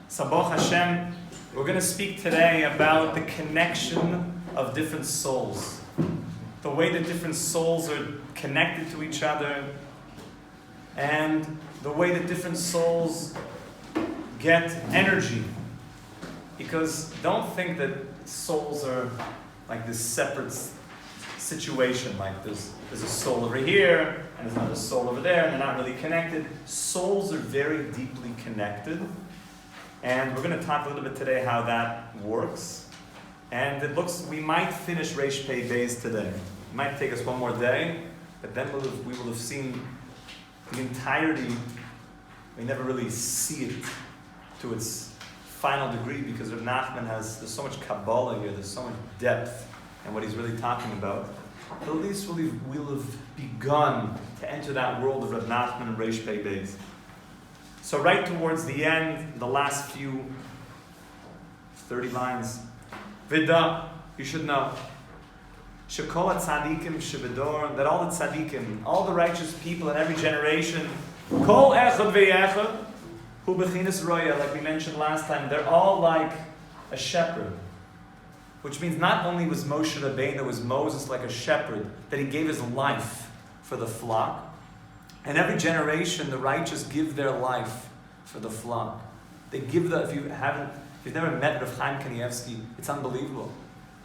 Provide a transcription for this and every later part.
Sabach Hashem, we're going to speak today about the connection of different souls. The way that different souls are connected to each other, and the way that different souls get energy. Because don't think that souls are like this separate situation, like there's a soul over here, and there's another soul over there, and they're not really connected. Souls are very deeply connected. And we're going to talk a little bit today how that works. And it looks, we might finish Reish Pei Beis today. It might take us one more day, but then we will have seen the entirety. We never really see it to its final degree because Rav Nachman there's so much Kabbalah here, there's so much depth in what he's really talking about. But at least we'll have begun to enter that world of Rav Nachman and Reish Pei Beis. So right towards the end, the last few 30 lines, Vida, you should know, Shekol tzadikim shebedor, that all the tzadikim, all the righteous people in every generation, Kol echad ve'echad, hu bechinas roya, like we mentioned last time, they're all like a shepherd. Which means not only was Moshe Rabbeinu, was Moses like a shepherd, that he gave his life for the flock. And every generation, the righteous give their life for the flock. They give if you've never met Rav Chaim Kanievsky, it's unbelievable.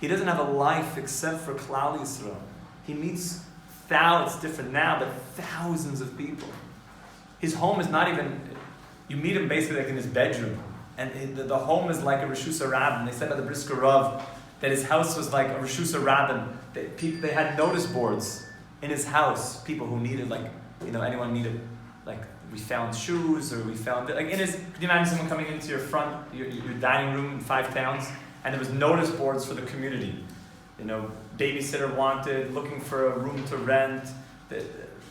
He doesn't have a life except for Klal Yisrael. He meets it's different now, but thousands of people. His home is not even, you meet him basically like in his bedroom. And the home is like a Rishus Rabbin. They said by the Brisker Rav that his house was like a Rishus Rabbin. They had notice boards in his house, people who needed anyone needed, we found shoes, or we found, could you imagine someone coming into your your dining room in 5 towns, and there was notice boards for the community. Babysitter wanted, looking for a room to rent,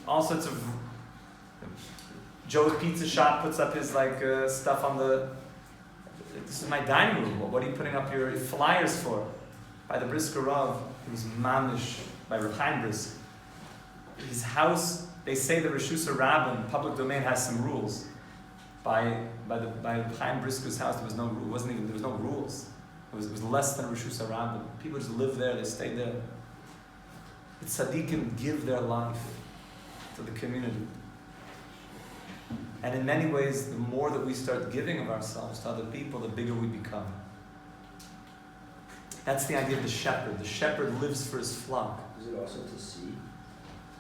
all sorts of, Joe's Pizza Shop puts up his stuff on this is my dining room, what are you putting up your flyers for? By the Brisker Rav, it was mamish, by Reb Chaim Brisk. His house, they say the Rishus Rabbin, public domain, has some rules. By Chaim Brisker's house, there was no rule. There was no rules. It was less than Rishus Rabbin. People just lived there. They stayed there. The tzaddikim give their life to the community. And in many ways, the more that we start giving of ourselves to other people, the bigger we become. That's the idea of the shepherd. The shepherd lives for his flock. Is it also to see?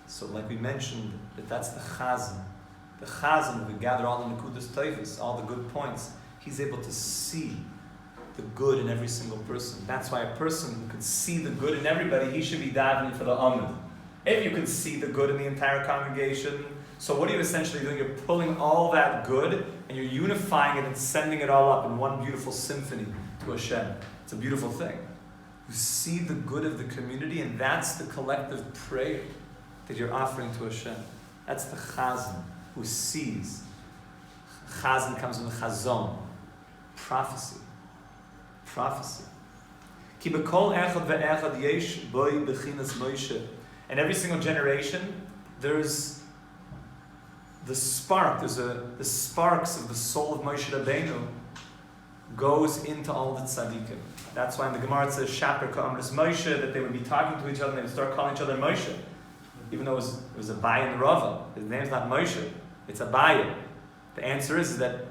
So like we mentioned, that's the chazan. The chazan, we gather all the nekudas teifus, all the good points. He's able to see the good in every single person. That's why a person who can see the good in everybody, he should be davening for the Amud. If you can see the good in the entire congregation, so what are you essentially doing? You're pulling all that good and you're unifying it and sending it all up in one beautiful symphony to Hashem. It's a beautiful thing. You see the good of the community, and that's the collective prayer that you're offering to Hashem. That's the chazan who sees. Chazan comes from the chazon, prophecy. Ki b'kol echad ve'echad yesh boi b'chinas Moshe. In every single generation, there's the spark. The sparks of the soul of Moshe Rabbeinu goes into all the tzaddikim. That's why in the Gemara it says Shaper Ka'amris Moshe, that they would be talking to each other and they would start calling each other Moshe. Even though it was Abaye and Rava. His name's not Moshe, it's Abaye. The answer is that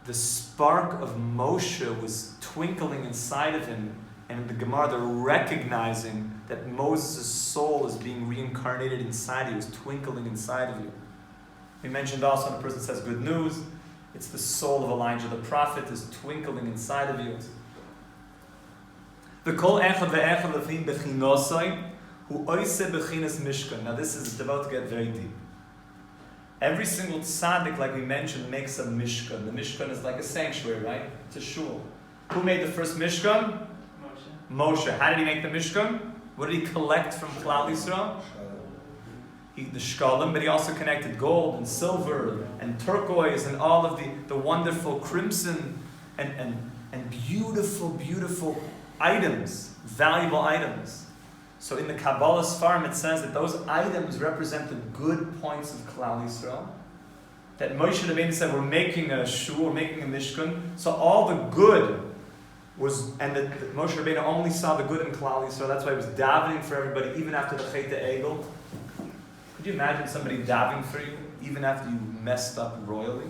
the spark of Moshe was twinkling inside of him, and in the Gemara they're recognizing that Moses' soul is being reincarnated inside you, is twinkling inside of you. We mentioned also when a person says good news, it's the soul of Elijah the prophet is twinkling inside of you. The kol echad ve'echad lefim bechinosai. Now this is about to get very deep. Every single tzaddik, like we mentioned, makes a mishkan. The mishkan is like a sanctuary, right? It's a shul. Who made the first mishkan? Moshe. How did he make the mishkan? What did he collect from Klal Yisrael? The shkalim, but he also connected gold and silver and turquoise and all of the wonderful crimson and beautiful items, valuable items. So in the Kabbalah Sfarim it says that those items represent the good points of Klal Yisrael, that Moshe Rabbeinu said, we're making a shul, we're making a mishkan, so all the good was, and that Moshe Rabbeinu only saw the good in Klal Yisrael, that's why he was davening for everybody, even after the Chet Egel. Could you imagine somebody davening for you, even after you messed up royally?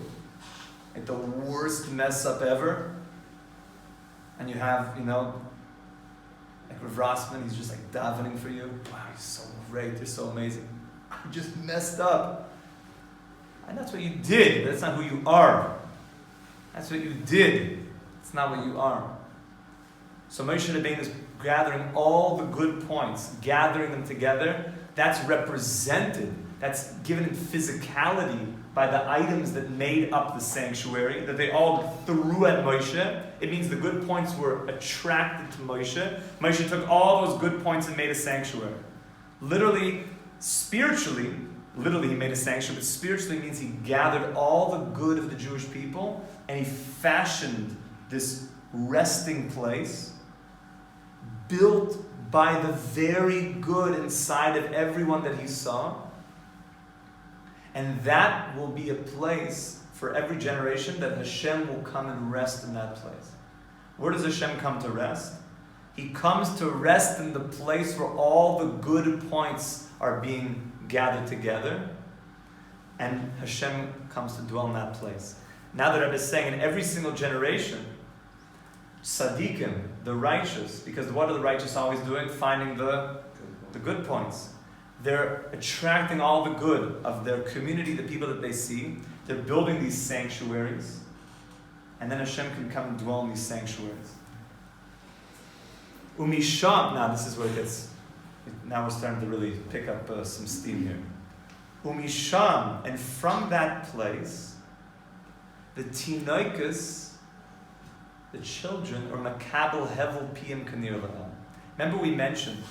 Like the worst mess up ever? And you have, like Rav Rossman, he's just like davening for you. Wow, you're so great, you're so amazing. You just messed up. And that's what you did. That's not who you are. That's what you did. It's not what you are. So Moshe Rabbeinu is gathering all the good points, gathering them together. That's represented, that's given in physicality by the items that made up the sanctuary, that they all threw at Moshe. It means the good points were attracted to Moshe. Moshe took all those good points and made a sanctuary. Literally, spiritually, he made a sanctuary, but spiritually means he gathered all the good of the Jewish people and he fashioned this resting place built by the very good inside of everyone that he saw. And that will be a place for every generation that Hashem will come and rest in that place. Where does Hashem come to rest? He comes to rest in the place where all the good points are being gathered together. And Hashem comes to dwell in that place. Now that Rebbe is saying in every single generation, Tzaddikim, the righteous, because what are the righteous always doing? Finding the good points. They're attracting all the good of their community, the people that they see. They're building these sanctuaries. And then Hashem can come and dwell in these sanctuaries. Umisham, now this is where it gets, now we're starting to really pick up some steam here. Umisham, and from that place, the tinoikus, the children, or makabel hevel piyam kanir laham. Remember we mentioned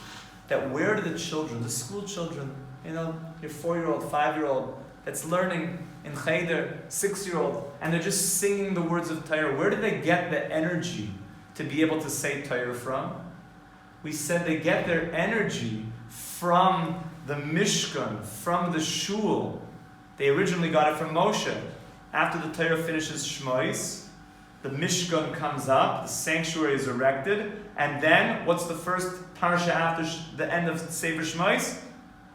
that where do the children, the school children, your 4-year-old, 5-year-old, that's learning in Cheder, 6-year-old, and they're just singing the words of Torah, where do they get the energy to be able to say Torah from? We said they get their energy from the Mishkan, from the Shul. They originally got it from Moshe. After the Torah finishes Shmois, the Mishkan comes up, the sanctuary is erected, and then, what's the first parsha after the end of Sefer Shmois?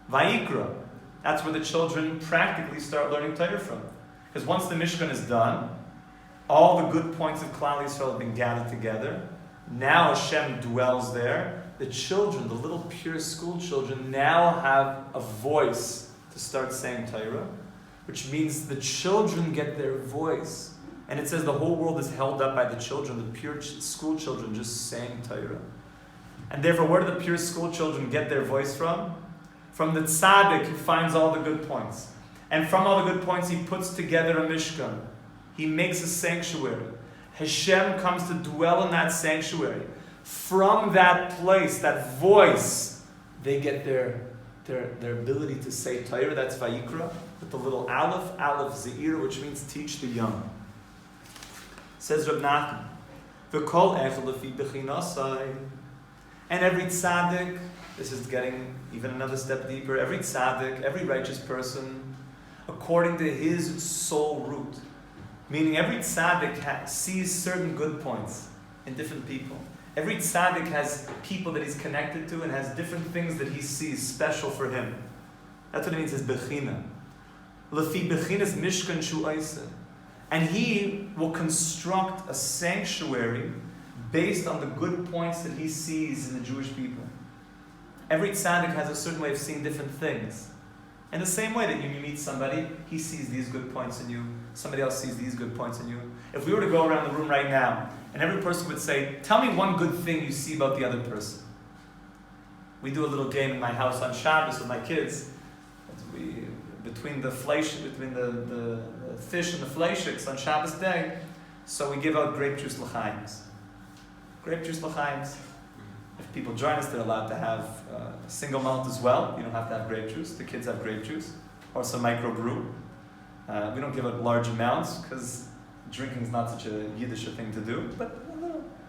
Vayikra. That's where the children practically start learning Torah from. Because once the Mishkan is done, all the good points of Klal Yisrael have been gathered together. Now Hashem dwells there. The children, the little pure school children, now have a voice to start saying Torah, which means the children get their voice. And it says the whole world is held up by the children, the pure school children just saying Torah. And therefore, where do the pure school children get their voice from? From the tzaddik who finds all the good points. And from all the good points, he puts together a mishkan. He makes a sanctuary. Hashem comes to dwell in that sanctuary. From that place, that voice, they get their ability to say Torah. That's Vayikra, with the little Aleph Ze'ir, which means teach the young. Says Reb Nachman, V'kol echel lefi bechinasai. And every tzaddik, this is getting even another step deeper, every tzaddik, every righteous person, according to his soul root. Meaning every tzaddik sees certain good points in different people. Every tzaddik has people that he's connected to and has different things that he sees special for him. That's what it means as bechina. Lefi bechinas mishkan shu'aisa. And he will construct a sanctuary based on the good points that he sees in the Jewish people. Every tzaddik has a certain way of seeing different things. In the same way that you meet somebody, he sees these good points in you, somebody else sees these good points in you. If we were to go around the room right now, and every person would say, tell me one good thing you see about the other person. We do a little game in my house on Shabbos with my kids. Between the fish and the fleishiks on Shabbos day, so we give out grape juice l'chaims. Grape juice l'chaims. If people join us, they're allowed to have single malt as well. You don't have to have grape juice. The kids have grape juice or some microbrew. We don't give out large amounts because drinking is not such a Yiddish thing to do. But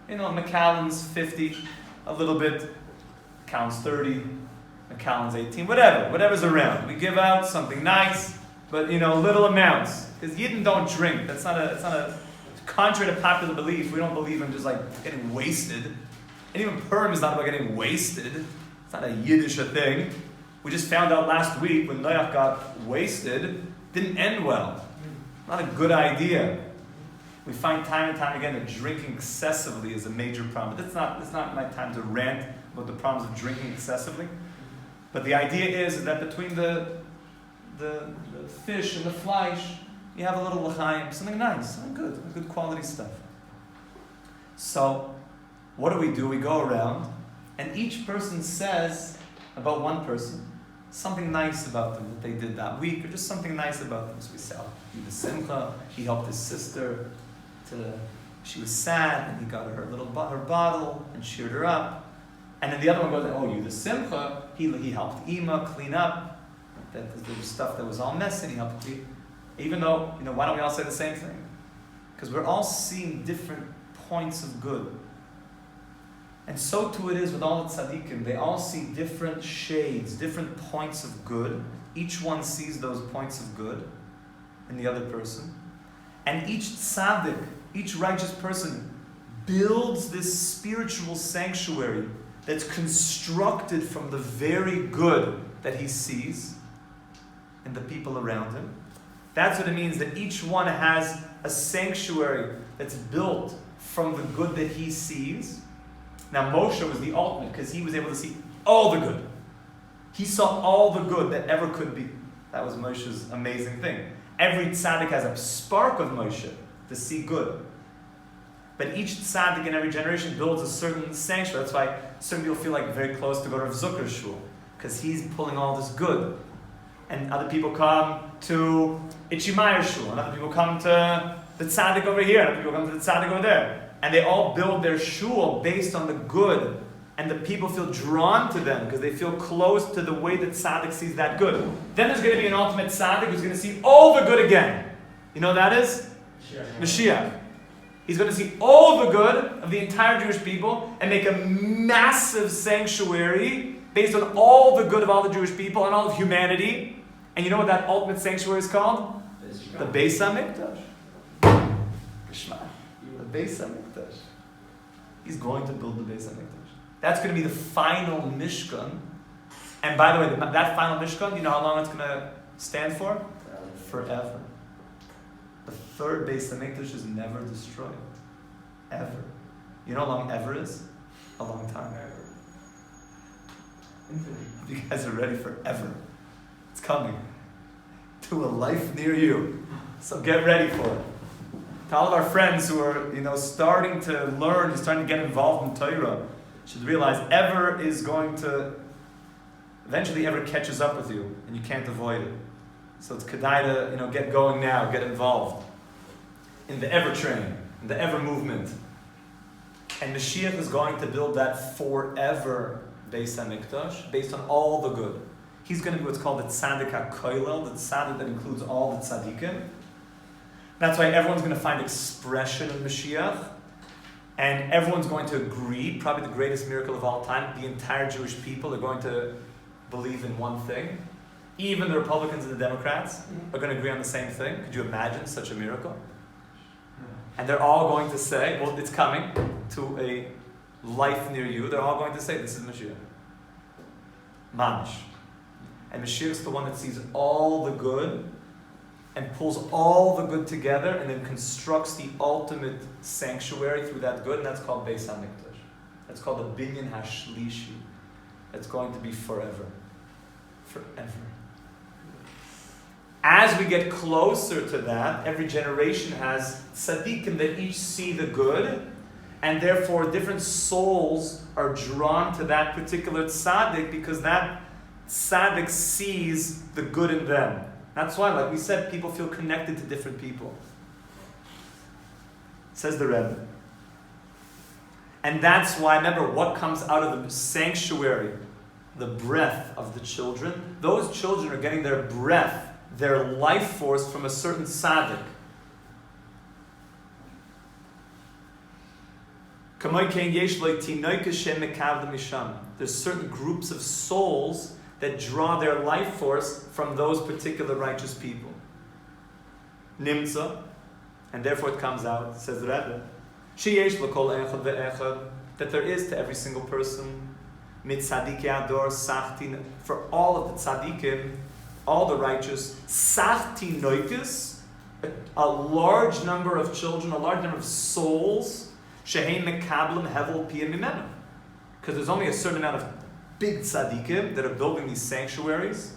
a little, Macallan's 50, a little bit, counts 30, Macallan's 18, whatever's around. We give out something nice, but little amounts. Because Yidden don't drink. That's not a contrary to popular belief. We don't believe in just like getting wasted. And even Purim is not about getting wasted. It's not a Yiddish thing. We just found out last week when Noach got wasted, didn't end well. Not a good idea. We find time and time again that drinking excessively is a major problem. But it's not my time to rant about the problems of drinking excessively. But the idea is that between the fish and the flesh, you have a little l'chaim, something nice, something good quality stuff. So, what do? We go around, and each person says about one person something nice about them that they did that week, or just something nice about them. So we say, the simcha, he helped his sister she was sad, and he got her her bottle and cheered her up. And then the other one goes, you the simcha, he helped Ima clean up. There was stuff that was all messy, and he helped clean. Even though, why don't we all say the same thing? Because we're all seeing different points of good. And so too it is with all the tzaddikim. They all see different shades, different points of good. Each one sees those points of good in the other person. And each tzaddik, each righteous person, builds this spiritual sanctuary that's constructed from the very good that he sees in the people around him. That's what it means that each one has a sanctuary that's built from the good that he sees. Now Moshe was the ultimate because he was able to see all the good. He saw all the good that ever could be. That was Moshe's amazing thing. Every tzaddik has a spark of Moshe to see good. But each tzaddik in every generation builds a certain sanctuary. That's why certain people feel like very close to go to Rav Zucker's shul, because he's pulling all this good. And other people come to Itchy Meyer's shul, and other people come to the tzaddik over here, and other people come to the tzaddik over there. And they all build their shul based on the good. And the people feel drawn to them because they feel close to the way that tzaddik sees that good. Then there's going to be an ultimate tzaddik who's going to see all the good again. You know what that is? Mashiach. He's going to see all the good of the entire Jewish people and make a massive sanctuary based on all the good of all the Jewish people and all of humanity. And you know what that ultimate sanctuary is called? The Beis HaMikdash. The Beis HaMikdash. He's going to build the Beis HaMikdash. That's going to be the final Mishkan. And by the way, that final Mishkan, you know how long it's going to stand for? Forever. The third Beis HaMikdash is never destroyed. Ever. You know how long ever is? A long time. If you guys are ready for ever, it's coming to a life near you. So get ready for it. To all of our friends who are, starting to learn and starting to get involved in Torah, should realize ever is going to, eventually ever catches up with you, and you can't avoid it. So it's kedai to, get going now, get involved in the ever train, in the ever movement. And Mashiach is going to build that forever Beis HaMikdash, based on all the good. He's going to be what's called the Tzaddik HaKoilel, the Tzaddik that includes all the Tzaddikim. That's why everyone's going to find expression in Mashiach. And everyone's going to agree, probably the greatest miracle of all time, the entire Jewish people are going to believe in one thing. Even the Republicans and the Democrats are going to agree on the same thing. Could you imagine such a miracle? And they're all going to say, well, it's coming to a life near you. They're all going to say, this is Mashiach. Mamish. And Mashiach is the one that sees all the good and pulls all the good together and then constructs the ultimate sanctuary through that good, and that's called Beis HaMikdash. That's called the Binyan HaShlishi. That's going to be forever. Forever. As we get closer to that, every generation has tzaddikim that each see the good, and therefore different souls are drawn to that particular tzaddik because that tzaddik sees the good in them. That's why, like we said, people feel connected to different people. Says the Rebbe. And that's why, remember, what comes out of the sanctuary? The breath of the children. Those children are getting their breath, their life force from a certain tzaddik. There's certain groups of souls that draw their life force from those particular righteous people. nimtza, and therefore it comes out, says the Rebbe, sheyesh l'kol echad ve'echad, that there is to every single person, mit tzadikei ador sachtin, for all of the tzadikim, all the righteous, sachtin noikis, a large number of children, a large number of souls, shehein mekablim hevel piyam mimenu. Because there's only a certain amount of big tzaddikim that are building these sanctuaries,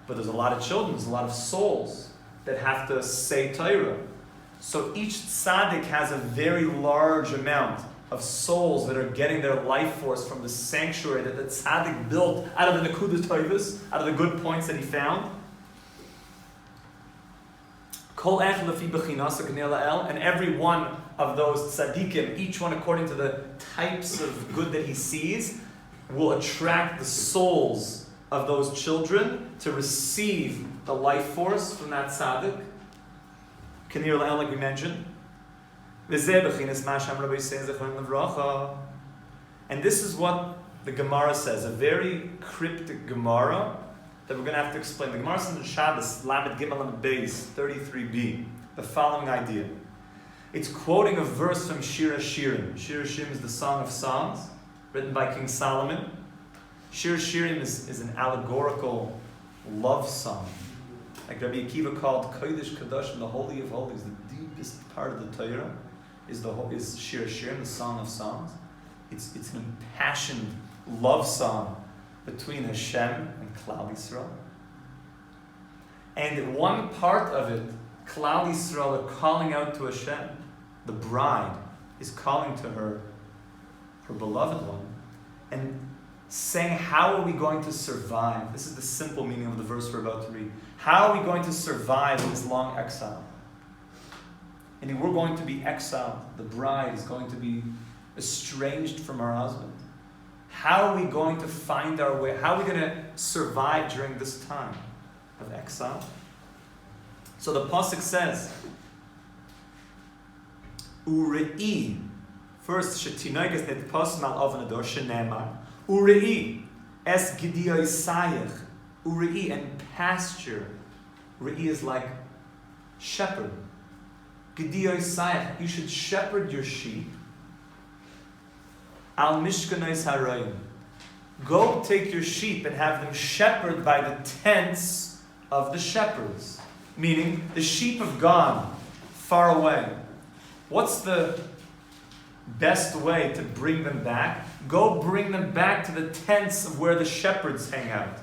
but there's a lot of children, there's a lot of souls that have to say Torah. So each tzaddik has a very large amount of souls that are getting their life force from the sanctuary that the tzaddik built out of the nekudas tovos, out of the good points that he found. Kol ech lefi bechinasa k'nei la'el, and every one of those tzaddikim, each one according to the types of good that he sees, will attract the souls of those children to receive the life force from that tzaddik. K'nei la'el, like we mentioned. And this is what the Gemara says, a very cryptic Gemara that we're going to have to explain. The Gemara says in Shabbos, Lamed Gimel and Beis, 33b, the following idea. It's quoting a verse from Shir HaShirim. Shir HaShirim is the Song of Songs, written by King Solomon. Shir HaShirim is an allegorical love song. Like Rabbi Akiva called Kodesh Kadosh, the Holy of Holies, the deepest part of the Torah, is Shir HaShirim, the Song of Songs. It's an impassioned love song between Hashem and Klal Yisrael. And one part of it, Klal Yisrael are calling out to Hashem. The bride is calling to her beloved one, and saying, how are we going to survive? This is the simple meaning of the verse we're about to read. How are we going to survive in this long exile? And we're going to be exiled. The bride is going to be estranged from her husband. How are we going to find our way? How are we going to survive during this time of exile? So the pasuk says, Urei. First, shetinoiges net pasuk mal oven ador shenemar. Urei es gidiyoi sayach. Urei, and pasture. Urei is like shepherd. Gidiyoi sayach. You should shepherd your sheep. Al mishkanois harayim. Go take your sheep and have them shepherded by the tents of the shepherds. Meaning, the sheep have gone far away. What's the best way to bring them back? Go bring them back to the tents of where the shepherds hang out.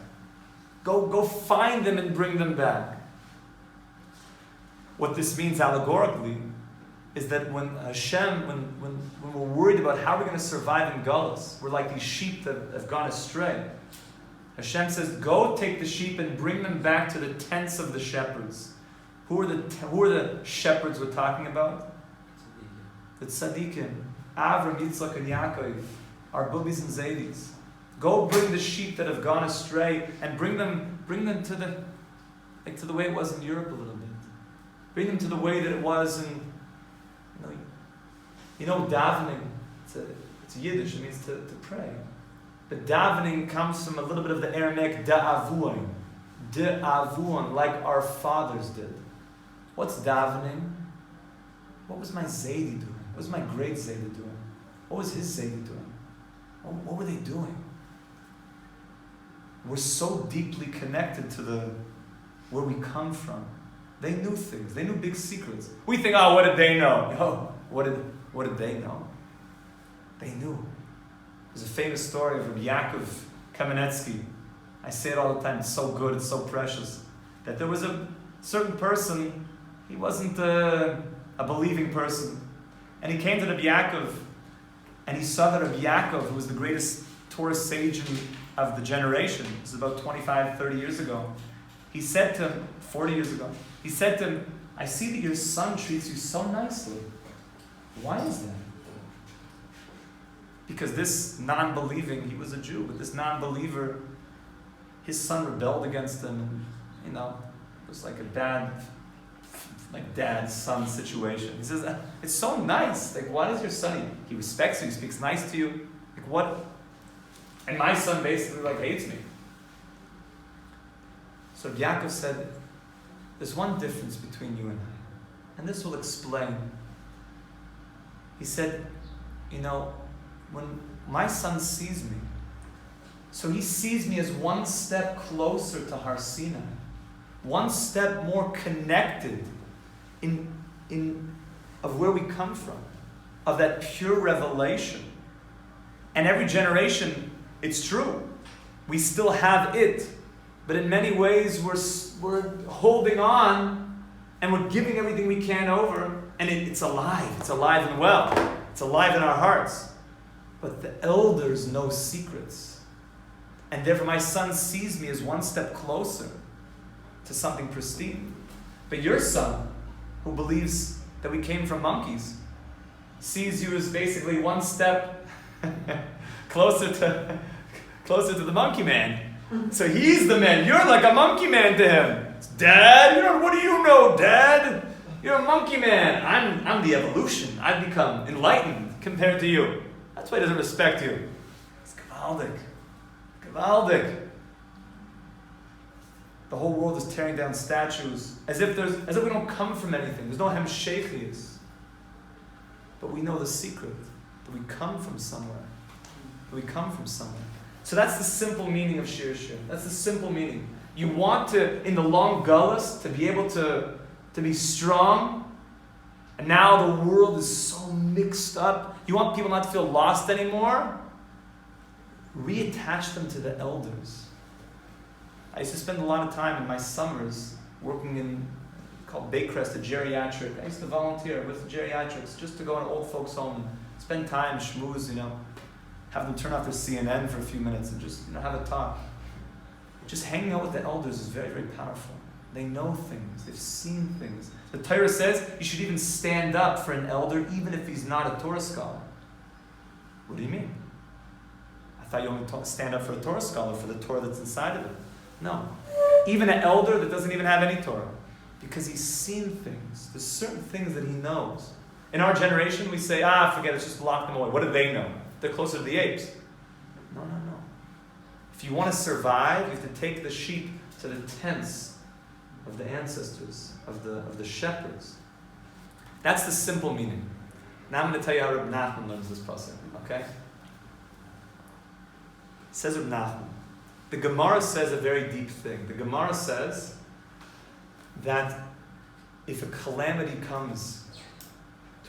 Go find them and bring them back. What this means allegorically is that when Hashem, when we're worried about how we're going to survive in Galus, we're like these sheep that have gone astray. Hashem says, go take the sheep and bring them back to the tents of the shepherds. Who are the shepherds we're talking about? The tzaddikim, Avram, Yitzchak, and Yaakov, our bubis and zaydis. Go bring the sheep that have gone astray and bring them to the way it was in Europe a little bit. Bring them to the way that it was in, davening. It's Yiddish. It means to pray. But davening comes from a little bit of the Aramaic da'avuon. Da'avuon, like our fathers did. What's davening? What was my Zaydi doing? What was my great Zaydi doing? What was his Zaydi doing? What were they doing? We're so deeply connected to where we come from. They knew things. They knew big secrets. We think, what did they know? No. What did they know? They knew. There's a famous story of Rabbi Yaakov Kamenetsky. I say it all the time. It's so good. It's so precious. That there was a certain person. He wasn't a believing person. And he came to Rabbi Yaakov, and he saw that Rabbi Yaakov, who was the greatest Torah sage of the generation, this is about 25, 30 years ago, he said to him, 40 years ago, he said to him, I see that your son treats you so nicely. Why is that? Because this non-believing, he was a Jew, but this non-believer, his son rebelled against him, and, it was like a bad, dad-son situation. He says, it's so nice. Like, why does your son, he respects you, he speaks nice to you. Like, what? And my son basically, hates me. So Yaakov said, there's one difference between you and I. And this will explain. He said, when my son sees me, so he sees me as one step closer to Har Sinai, one step more connected of where we come from, of that pure revelation. And every generation, it's true, we still have it, but in many ways we're holding on and we're giving everything we can over, and it's alive and well, it's alive in our hearts. But the elders know secrets, and therefore my son sees me as one step closer to something pristine. But your son, who believes that we came from monkeys, sees you as basically one step closer to the monkey man. So he's the man. You're like a monkey man to him. Dad, what do you know, Dad? You're a monkey man. I'm the evolution. I've become enlightened compared to you. That's why he doesn't respect you. It's gewaldig. Gewaldig. The whole world is tearing down statues as if we don't come from anything. There's no hemsheichiyus. But we know the secret, that we come from somewhere. So that's the simple meaning of Shir Shir. That's the simple meaning. You want to, in the long gullus, to be able to be strong. And now the world is so mixed up. You want people not to feel lost anymore? Reattach them to the elders. I used to spend a lot of time in my summers working in, called Baycrest, a geriatric. I used to volunteer with geriatrics just to go in an old folks' home and spend time, schmooze, have them turn off their CNN for a few minutes and just have a talk. Just hanging out with the elders is very, very powerful. They know things. They've seen things. The Torah says you should even stand up for an elder even if he's not a Torah scholar. What do you mean? I thought you only stand up for a Torah scholar for the Torah that's inside of it. No. Even an elder that doesn't even have any Torah. Because he's seen things. There's certain things that he knows. In our generation, we say, forget it, let's just block them away. What do they know? They're closer to the apes. No. If you want to survive, you have to take the sheep to the tents of the ancestors, of the shepherds. That's the simple meaning. Now I'm going to tell you how Reb Nachman learns this pasuk. Okay? Says Reb Nachman. The Gemara says a very deep thing. The Gemara says that if a calamity comes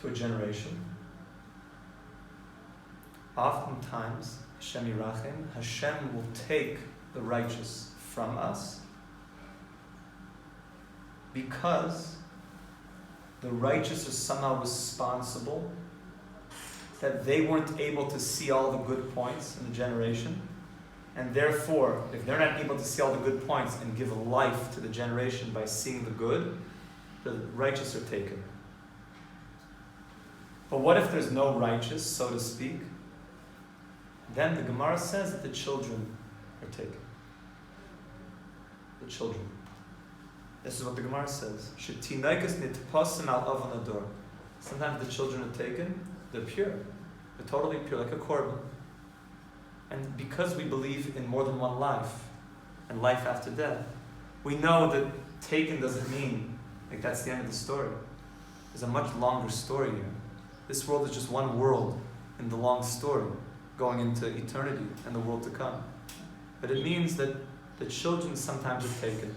to a generation, oftentimes Hashem Yirachim, Hashem will take the righteous from us because the righteous are somehow responsible that they weren't able to see all the good points in the generation. And therefore, if they're not able to see all the good points and give life to the generation by seeing the good, the righteous are taken. But what if there's no righteous, so to speak? Then the Gemara says that the children are taken. The children. This is what the Gemara says. Sometimes the children are taken, they're pure. They're totally pure, like a korban. And because we believe in more than one life, and life after death, we know that taken doesn't mean like that's the end of the story. There's a much longer story here. This world is just one world in the long story, going into eternity and the world to come. But it means that the children sometimes are taken.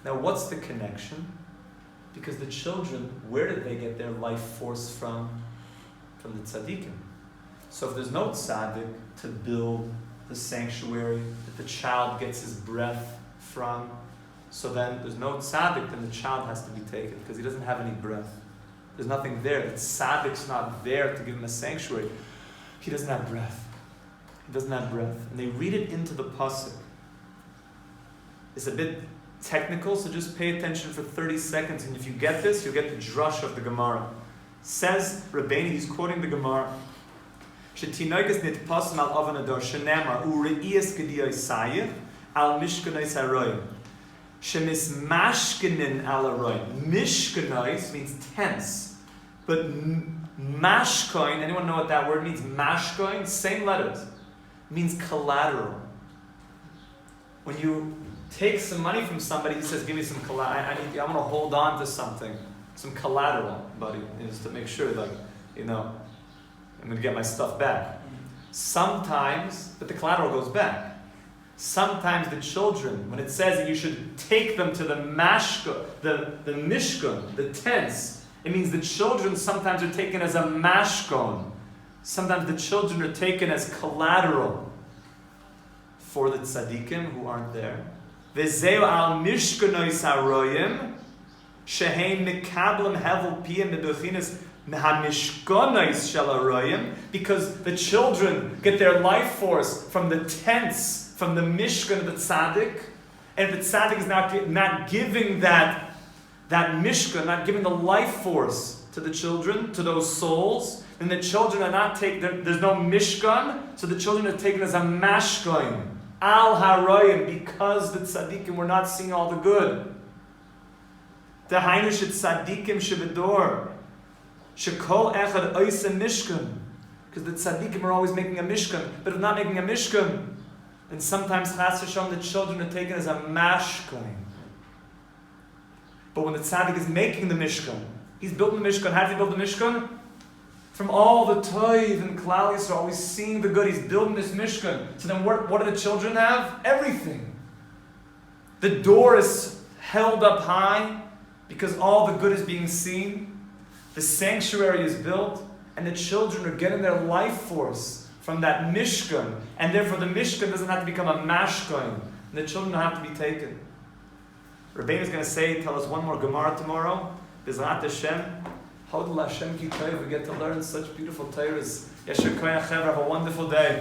Now what's the connection? Because the children, where did they get their life force from? From the tzaddikim. So if there's no tzaddik to build the sanctuary that the child gets his breath from, so then there's no tzaddik, then the child has to be taken because he doesn't have any breath. There's nothing there. The tzaddik's not there to give him a sanctuary. He doesn't have breath. He doesn't have breath. And they read it into the pasuk. It's a bit technical, so just pay attention for 30 seconds, and if you get this, you'll get the drush of the Gemara. Says Rabbeinu, he's quoting the Gemara. Shetinoikas nitpasim al avanador shenemar ureiyas gediyai sayich al mishkanais haroyim shemis mashkenin al haroyim. Mishkanais means tents, but mashkoin, anyone know what that word means? Mashkoin, same letters, means collateral. When you take some money from somebody, he says, give me some collateral, I want to hold on to something. some collateral, buddy, is to make sure that, I'm going to get my stuff back. Sometimes, but the collateral goes back. Sometimes the children, when it says that you should take them to the mashka, the mishkan, the tents, it means the children sometimes are taken as a mashkon. Sometimes the children are taken as collateral for the tzaddikim who aren't there. V'zeu al mishkanois haroyim shehein mikablim hevel piyim meduchinas mehamishkanois shel haroyim, because the children get their life force from the tents, from the mishkan of the tzaddik, and if the tzaddik is not giving that mishkan, not giving the life force to the children, to those souls, then the children are not taken. There's no mishkan, so the children are taken as a mashkoin, al haroyim, because the tzaddikim were not seeing all the good. The hainish tzaddikim shebedor, shekol echad oisa mishkan, because the tzaddikim are always making a mishkan, but if not making a mishkan, and sometimes chas v'shalom the children are taken as a mashkoin. But when the tzaddik is making the mishkan, he's building the mishkan. How does he build the mishkan? From all the toiv and klal Yisrael, always seeing the good. He's building this mishkan. So then what do the children have? Everything. The door is held up high because all the good is being seen. The sanctuary is built, and the children are getting their life force from that mishkan, and therefore the mishkan doesn't have to become a mashkan, and the children don't have to be taken. Rabbeinu is going to tell us one more Gemara tomorrow. B'ezrat Hashem, Hodel Hashem ki tov, we get to learn such beautiful Torahs. Yasher koyach, have a wonderful day.